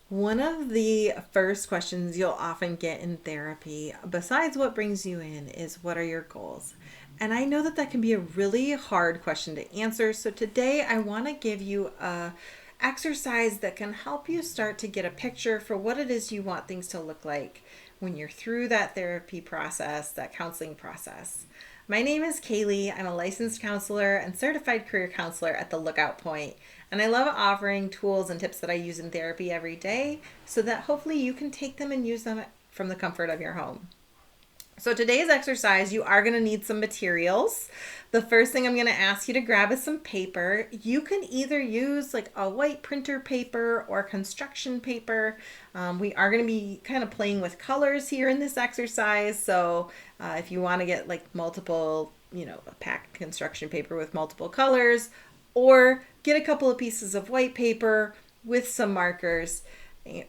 One of the first questions you'll often get in therapy, besides what brings you in, is what are your goals? And I know that that can be a really hard question to answer. So today I want to give you a exercise that can help you start to get a picture for what it is you want things to look like when you're through that therapy process, that counseling process. My name is Kaylee. I'm a licensed counselor and certified career counselor at the Lookout Point, and I love offering tools and tips that I use in therapy every day so that hopefully you can take them and use them from the comfort of your home. So today's exercise, you are going to need some materials. The first thing I'm going to ask you to grab is some paper. You can either use like a white printer paper or construction paper. We are going to be kind of playing with colors here in this exercise. So if you want to get like multiple, a packed construction paper with multiple colors, or get a couple of pieces of white paper with some markers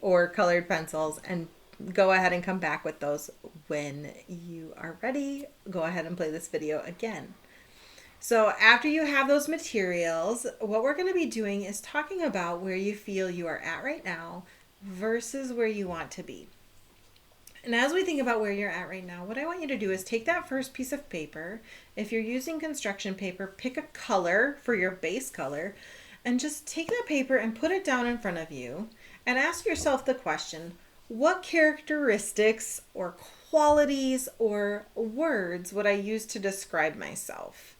or colored pencils and go ahead and come back with those when you are ready. Go ahead and play this video again. So after you have those materials, what we're going to be doing is talking about where you feel you are at right now versus where you want to be. And as we think about where you're at right now, what I want you to do is take that first piece of paper. If you're using construction paper, pick a color for your base color and just take that paper and put it down in front of you and ask yourself the question, what characteristics or qualities or words would I use to describe myself?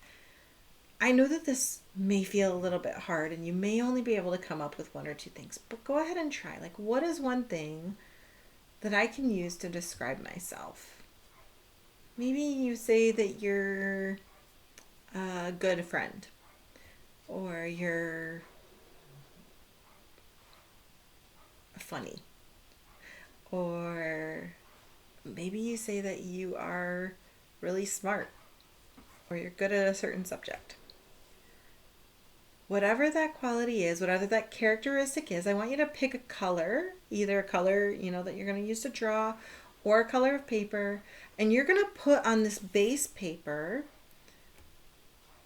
I know that this may feel a little bit hard and you may only be able to come up with one or two things, but go ahead and try. Like, what is one thing that I can use to describe myself? Maybe you say that you're a good friend, or you're funny, or maybe you say that you are really smart, or you're good at a certain subject. Whatever that quality is, whatever that characteristic is, I want you to pick a color, either a color, that you're going to use to draw or a color of paper, and you're going to put on this base paper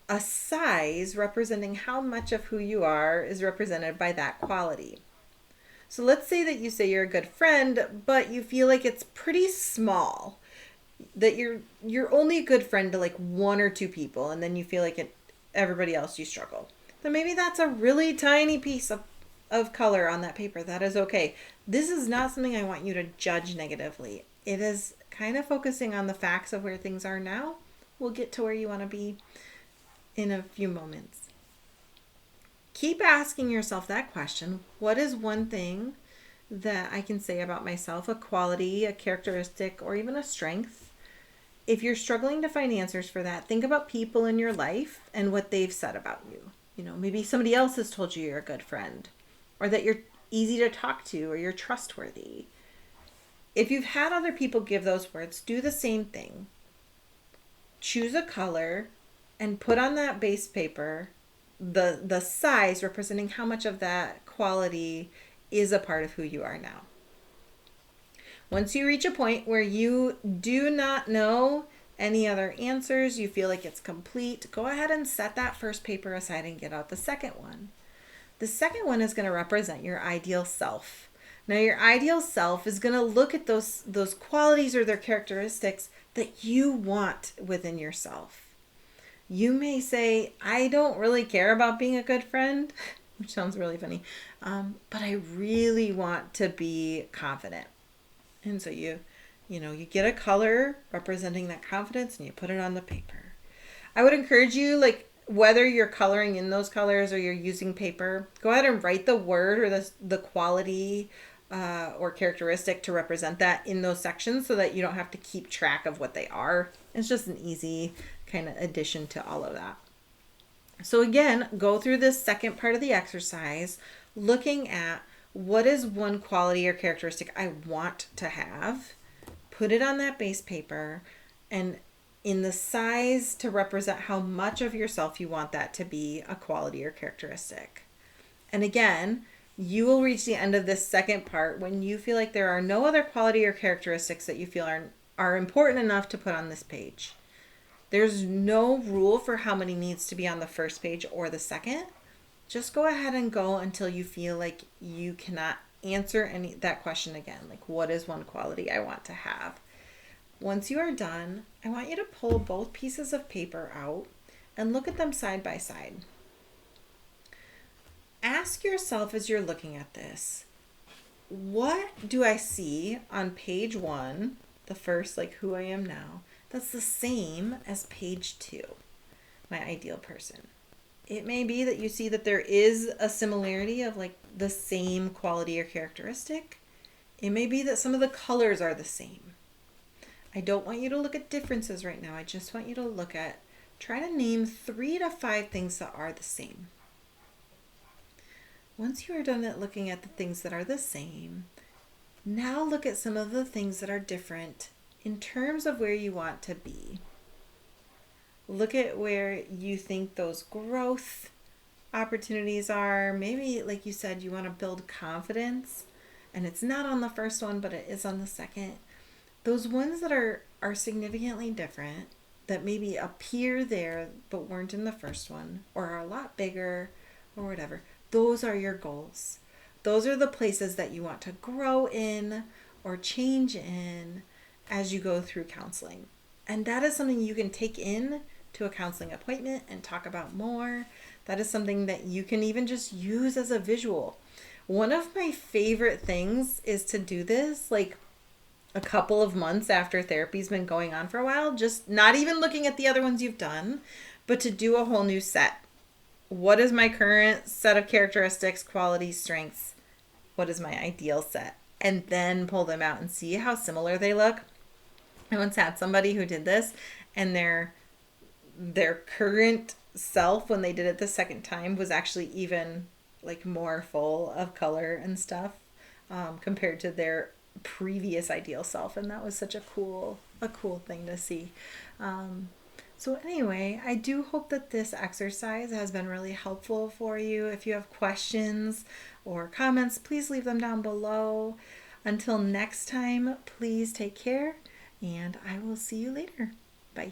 a size representing how much of who you are is represented by that quality. So let's say that you say you're a good friend, but you feel like it's pretty small, that you're only a good friend to like one or two people, and then you feel like everybody else you struggle. Then maybe that's a really tiny piece of color on that paper. That is okay. This is not something I want you to judge negatively. It is kind of focusing on the facts of where things are now. We'll get to where you want to be in a few moments. Keep asking yourself that question. What is one thing that I can say about myself, a quality, a characteristic, or even a strength? If you're struggling to find answers for that, think about people in your life and what they've said about you. Maybe somebody else has told you you're a good friend, or that you're easy to talk to, or you're trustworthy. If you've had other people give those words, do the same thing. Choose a color and put on that base paper the size representing how much of that quality is a part of who you are now. Once you reach a point where you do not know any other answers, you feel like it's complete, go ahead and set that first paper aside and get out the second one. The second one is going to represent your ideal self. Now, your ideal self is going to look at those qualities or their characteristics that you want within yourself. You may say, I don't really care about being a good friend, which sounds really funny, but I really want to be confident. And so you get a color representing that confidence and you put it on the paper. I would encourage you, like, whether you're coloring in those colors or you're using paper, go ahead and write the word or the quality or characteristic to represent that in those sections so that you don't have to keep track of what they are. It's just an easy kind of addition to all of that. So again, go through this second part of the exercise looking at what is one quality or characteristic I want to have. Put it on that base paper and in the size to represent how much of yourself you want that to be a quality or characteristic. And again, you will reach the end of this second part when you feel like there are no other quality or characteristics that you feel are important enough to put on this page. There's no rule for how many needs to be on the first page or the second. Just go ahead and go until you feel like you cannot answer that question again. Like, what is one quality I want to have? Once you are done, I want you to pull both pieces of paper out and look at them side by side. Ask yourself as you're looking at this, what do I see on page 1, the first, like who I am now, that's the same as page 2, my ideal person? It may be that you see that there is a similarity of like the same quality or characteristic. It may be that some of the colors are the same. I don't want you to look at differences right now. I just want you to try to name 3 to 5 things that are the same. Once you are done at looking at the things that are the same, now look at some of the things that are different in terms of where you want to be. Look at where you think those growth opportunities are. Maybe, like you said, you want to build confidence, and it's not on the first one, but it is on the second. Those ones that are significantly different, that maybe appear there but weren't in the first one, or are a lot bigger, or whatever. Those are your goals. Those are the places that you want to grow in or change in as you go through counseling. And that is something you can take in to a counseling appointment and talk about more. That is something that you can even just use as a visual. One of my favorite things is to do this like a couple of months after therapy's been going on for a while, just not even looking at the other ones you've done, but to do a whole new set. What is my current set of characteristics, qualities, strengths? What is my ideal set? And then pull them out and see how similar they look. I once had somebody who did this, and their current self, when they did it the second time, was actually even like more full of color and stuff compared to their previous ideal self. And that was such a cool thing to see. So anyway, I do hope that this exercise has been really helpful for you. If you have questions or comments, please leave them down below. Until next time, please take care, and I will see you later. Bye.